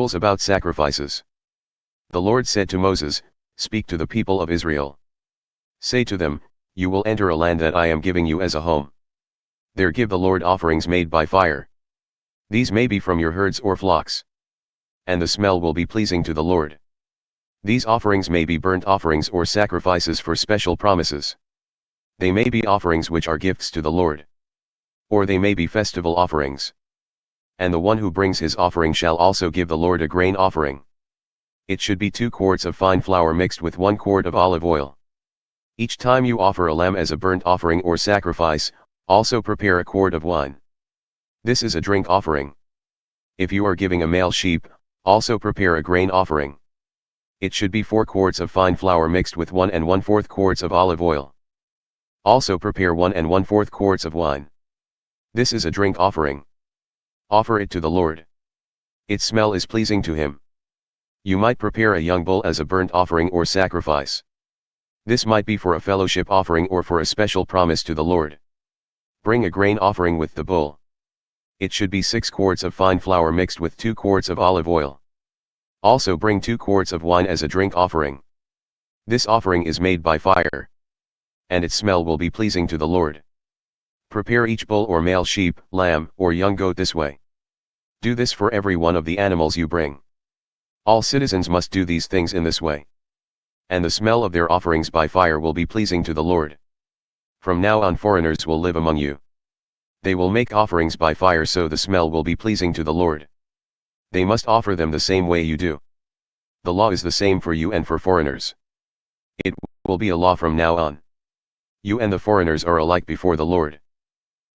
Rules about sacrifices. The Lord said to Moses, "Speak to the people of Israel. Say to them, you will enter a land that I am giving you as a home. There give the Lord offerings made by fire. These may be from your herds or flocks. And the smell will be pleasing to the Lord. These offerings may be burnt offerings or sacrifices for special promises. They may be offerings which are gifts to the Lord. Or they may be festival offerings. And the one who brings his offering shall also give the Lord a grain offering. It should be 2 quarts of fine flour mixed with 1 quart of olive oil. Each time you offer a lamb as a burnt offering or sacrifice, also prepare a quart of wine. This is a drink offering. If you are giving a male sheep, also prepare a grain offering. It should be 4 quarts of fine flour mixed with 1 1/4 quarts of olive oil. Also prepare 1 1/4 quarts of wine. This is a drink offering. Offer it to the Lord. Its smell is pleasing to him. You might prepare a young bull as a burnt offering or sacrifice. This might be for a fellowship offering or for a special promise to the Lord. Bring a grain offering with the bull. It should be 6 quarts of fine flour mixed with 2 quarts of olive oil. Also bring 2 quarts of wine as a drink offering. This offering is made by fire. And its smell will be pleasing to the Lord. Prepare each bull or male sheep, lamb, or young goat this way. Do this for every one of the animals you bring. All citizens must do these things in this way. And the smell of their offerings by fire will be pleasing to the Lord. From now on foreigners will live among you. They will make offerings by fire so the smell will be pleasing to the Lord. They must offer them the same way you do. The law is the same for you and for foreigners. It will be a law from now on. You and the foreigners are alike before the Lord.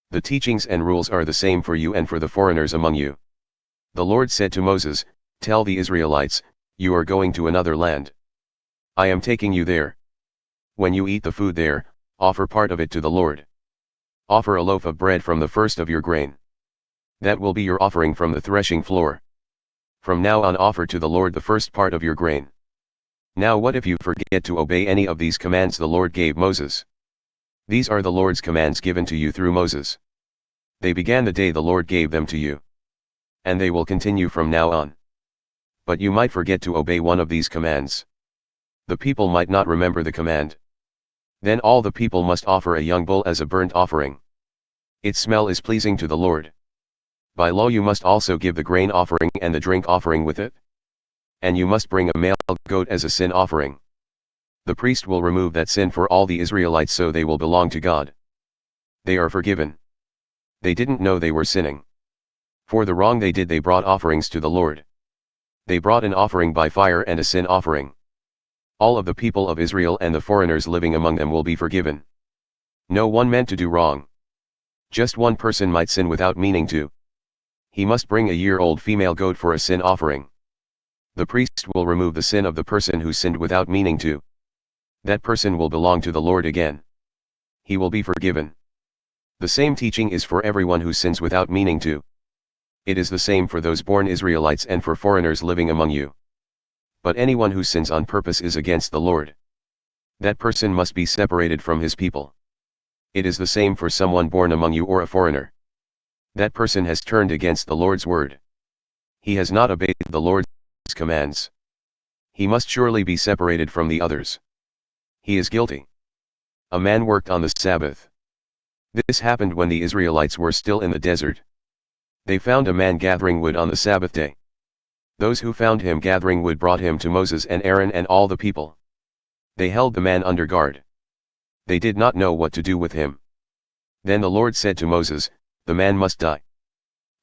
The teachings and rules are the same for you and for the foreigners among you. The Lord said to Moses, "Tell the Israelites, you are going to another land. I am taking you there. When you eat the food there, offer part of it to the Lord. Offer a loaf of bread from the first of your grain. That will be your offering from the threshing floor. From now on offer to the Lord the first part of your grain." Now what if you forget to obey any of these commands the Lord gave Moses? These are the Lord's commands given to you through Moses. They began the day the Lord gave them to you. And they will continue from now on. But you might forget to obey one of these commands. The people might not remember the command. Then all the people must offer a young bull as a burnt offering. Its smell is pleasing to the Lord. By law you must also give the grain offering and the drink offering with it. And you must bring a male goat as a sin offering. The priest will remove that sin for all the Israelites so they will belong to God. They are forgiven. They didn't know they were sinning. For the wrong they did they brought offerings to the Lord. They brought an offering by fire and a sin offering. All of the people of Israel and the foreigners living among them will be forgiven. No one meant to do wrong. Just one person might sin without meaning to. He must bring a year-old female goat for a sin offering. The priest will remove the sin of the person who sinned without meaning to. That person will belong to the Lord again. He will be forgiven. The same teaching is for everyone who sins without meaning to. It is the same for those born Israelites and for foreigners living among you. But anyone who sins on purpose is against the Lord. That person must be separated from his people. It is the same for someone born among you or a foreigner. That person has turned against the Lord's word. He has not obeyed the Lord's commands. He must surely be separated from the others. He is guilty. A man worked on the Sabbath. This happened when the Israelites were still in the desert. They found a man gathering wood on the Sabbath day. Those who found him gathering wood brought him to Moses and Aaron and all the people. They held the man under guard. They did not know what to do with him. Then the Lord said to Moses, "The man must die.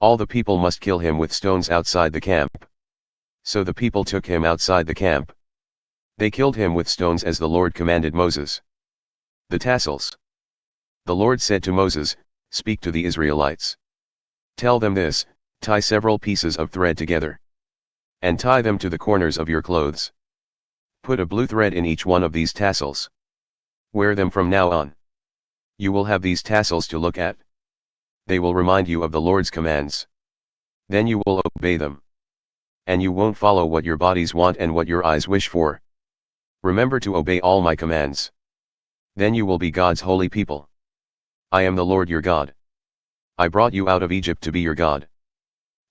All the people must kill him with stones outside the camp." So the people took him outside the camp. They killed him with stones as the Lord commanded Moses. The tassels. The Lord said to Moses, "Speak to the Israelites. Tell them this, tie several pieces of thread together. And tie them to the corners of your clothes. Put a blue thread in each one of these tassels. Wear them from now on. You will have these tassels to look at. They will remind you of the Lord's commands. Then you will obey them. And you won't follow what your bodies want and what your eyes wish for. Remember to obey all my commands. Then you will be God's holy people. I am the Lord your God. I brought you out of Egypt to be your God.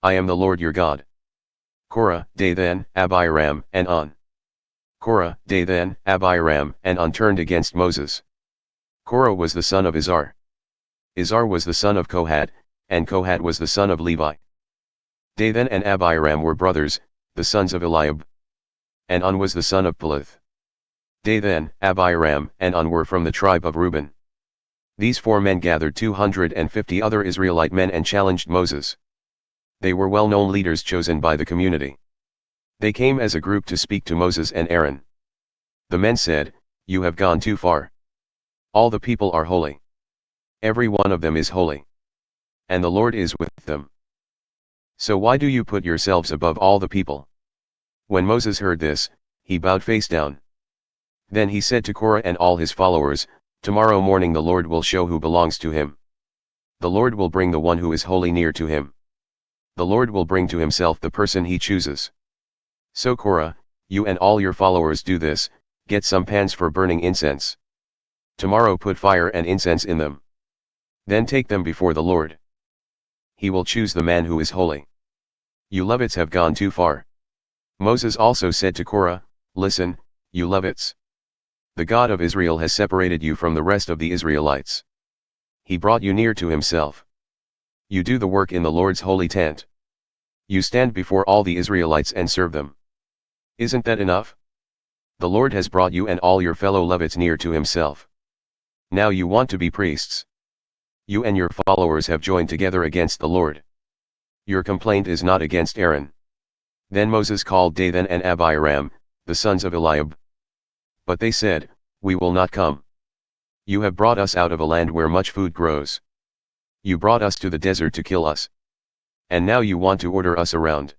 I am the Lord your God. Korah, Dathan, Abiram, and On. Korah, Dathan, Abiram, and On turned against Moses. Korah was the son of Izhar. Izhar was the son of Kohat, and Kohat was the son of Levi. Dathan and Abiram were brothers, the sons of Eliab. And On was the son of Peleth. Dathan, Abiram, and On were from the tribe of Reuben. These 4 men gathered 250 other Israelite men and challenged Moses. They were well-known leaders chosen by the community. They came as a group to speak to Moses and Aaron. The men said, "You have gone too far. All the people are holy. Every one of them is holy. And the Lord is with them. So why do you put yourselves above all the people?" When Moses heard this, he bowed face down. Then he said to Korah and all his followers, "Tomorrow morning the Lord will show who belongs to him. The Lord will bring the one who is holy near to him. The Lord will bring to himself the person he chooses. So Korah, you and all your followers do this, get some pans for burning incense. Tomorrow put fire and incense in them. Then take them before the Lord. He will choose the man who is holy. You Levites have gone too far." Moses also said to Korah, "Listen, you Levites. The God of Israel has separated you from the rest of the Israelites. He brought you near to himself. You do the work in the Lord's holy tent. You stand before all the Israelites and serve them. Isn't that enough? The Lord has brought you and all your fellow Levites near to himself. Now you want to be priests. You and your followers have joined together against the Lord. Your complaint is not against Aaron." Then Moses called Dathan and Abiram, the sons of Eliab. But they said, "We will not come. You have brought us out of a land where much food grows. You brought us to the desert to kill us. And now you want to order us around.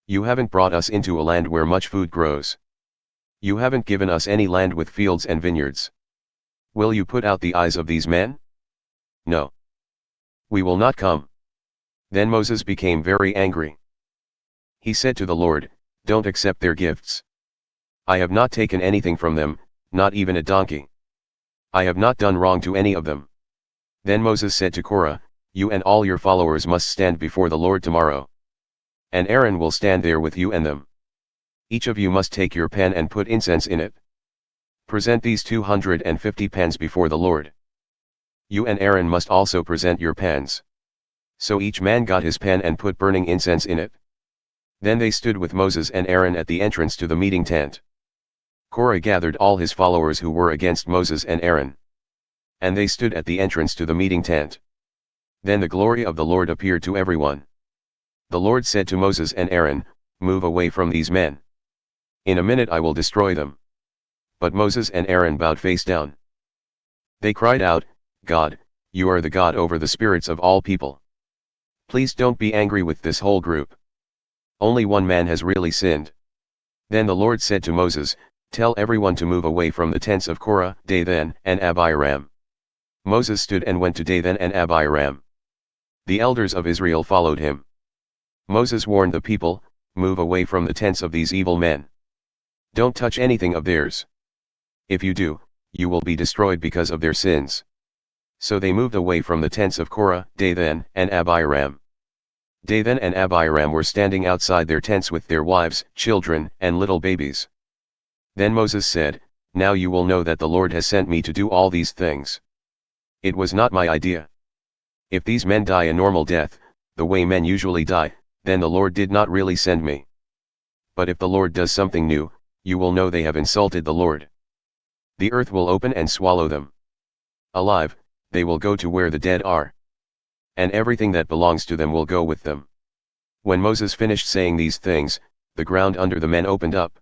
You haven't brought us into a land where much food grows. You haven't given us any land with fields and vineyards. Will you put out the eyes of these men? No. We will not come." Then Moses became very angry. He said to the Lord, "Don't accept their gifts. I have not taken anything from them, not even a donkey. I have not done wrong to any of them." Then Moses said to Korah, "You and all your followers must stand before the Lord tomorrow. And Aaron will stand there with you and them. Each of you must take your pan and put incense in it. Present these 250 pans before the Lord. You and Aaron must also present your pans." So each man got his pan and put burning incense in it. Then they stood with Moses and Aaron at the entrance to the meeting tent. Korah gathered all his followers who were against Moses and Aaron. And they stood at the entrance to the meeting tent. Then the glory of the Lord appeared to everyone. The Lord said to Moses and Aaron, "Move away from these men. In a minute I will destroy them." But Moses and Aaron bowed face down. They cried out, "God, you are the God over the spirits of all people. Please don't be angry with this whole group. Only one man has really sinned." Then the Lord said to Moses, "Tell everyone to move away from the tents of Korah, Dathan, and Abiram." Moses stood and went to Dathan and Abiram. The elders of Israel followed him. Moses warned the people, "Move away from the tents of these evil men. Don't touch anything of theirs. If you do, you will be destroyed because of their sins." So they moved away from the tents of Korah, Dathan, and Abiram. Dathan and Abiram were standing outside their tents with their wives, children, and little babies. Then Moses said, "Now you will know that the Lord has sent me to do all these things. It was not my idea. If these men die a normal death, the way men usually die, then the Lord did not really send me. But if the Lord does something new, you will know they have insulted the Lord. The earth will open and swallow them. Alive, they will go to where the dead are. And everything that belongs to them will go with them." When Moses finished saying these things, the ground under the men opened up.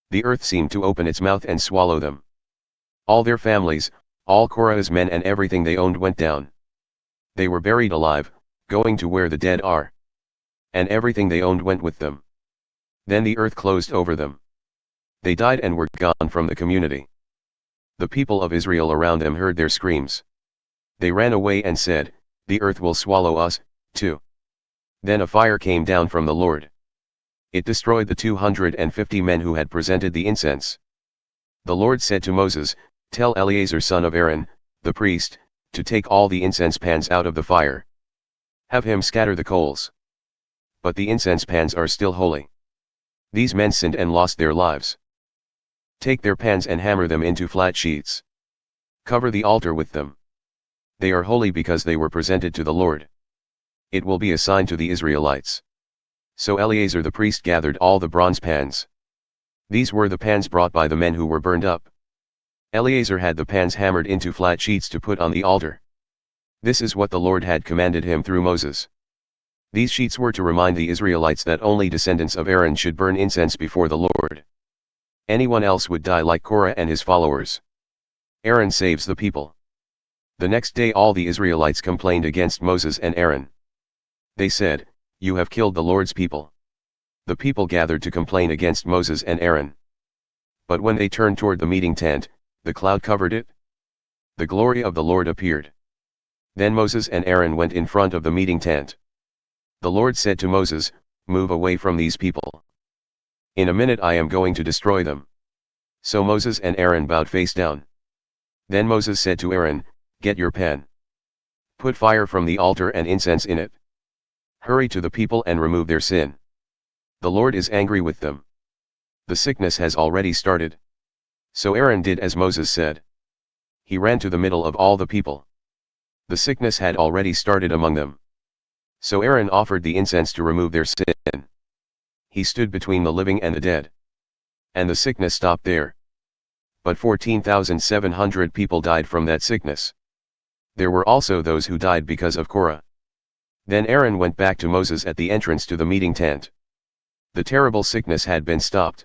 The earth seemed to open its mouth and swallow them. All their families, all Korah's men and everything they owned went down. They were buried alive, going to where the dead are. And everything they owned went with them. Then the earth closed over them. They died and were gone from the community. The people of Israel around them heard their screams. They ran away and said, "The earth will swallow us, too." Then a fire came down from the Lord. It destroyed the 250 men who had presented the incense. The Lord said to Moses, "Tell Eleazar son of Aaron, the priest, to take all the incense pans out of the fire. Have him scatter the coals. but the incense pans are still holy. These men sinned and lost their lives. Take their pans and hammer them into flat sheets. Cover the altar with them. They are holy because they were presented to the Lord. It will be a sign to the Israelites. So Eleazar the priest gathered all the bronze pans. These were the pans brought by the men who were burned up. Eleazar had the pans hammered into flat sheets to put on the altar. This is what the Lord had commanded him through Moses. These sheets were to remind the Israelites that only descendants of Aaron should burn incense before the Lord. Anyone else would die like Korah and his followers. Aaron saves the people. The next day all the Israelites complained against Moses and Aaron. They said, "You have killed the Lord's people." The people gathered to complain against Moses and Aaron. But when they turned toward the meeting tent, the cloud covered it. The glory of the Lord appeared. Then Moses and Aaron went in front of the meeting tent. The Lord said to Moses, "Move away from these people. In a minute I am going to destroy them." So Moses and Aaron bowed face down. Then Moses said to Aaron, "Get your pan. Put fire from the altar and incense in it. Hurry to the people and remove their sin. The Lord is angry with them. The sickness has already started." So Aaron did as Moses said. He ran to the middle of all the people. The sickness had already started among them. So Aaron offered the incense to remove their sin. He stood between the living and the dead. And the sickness stopped there. But 14,700 people died from that sickness. There were also those who died because of Korah. Then Aaron went back to Moses at the entrance to the meeting tent. The terrible sickness had been stopped.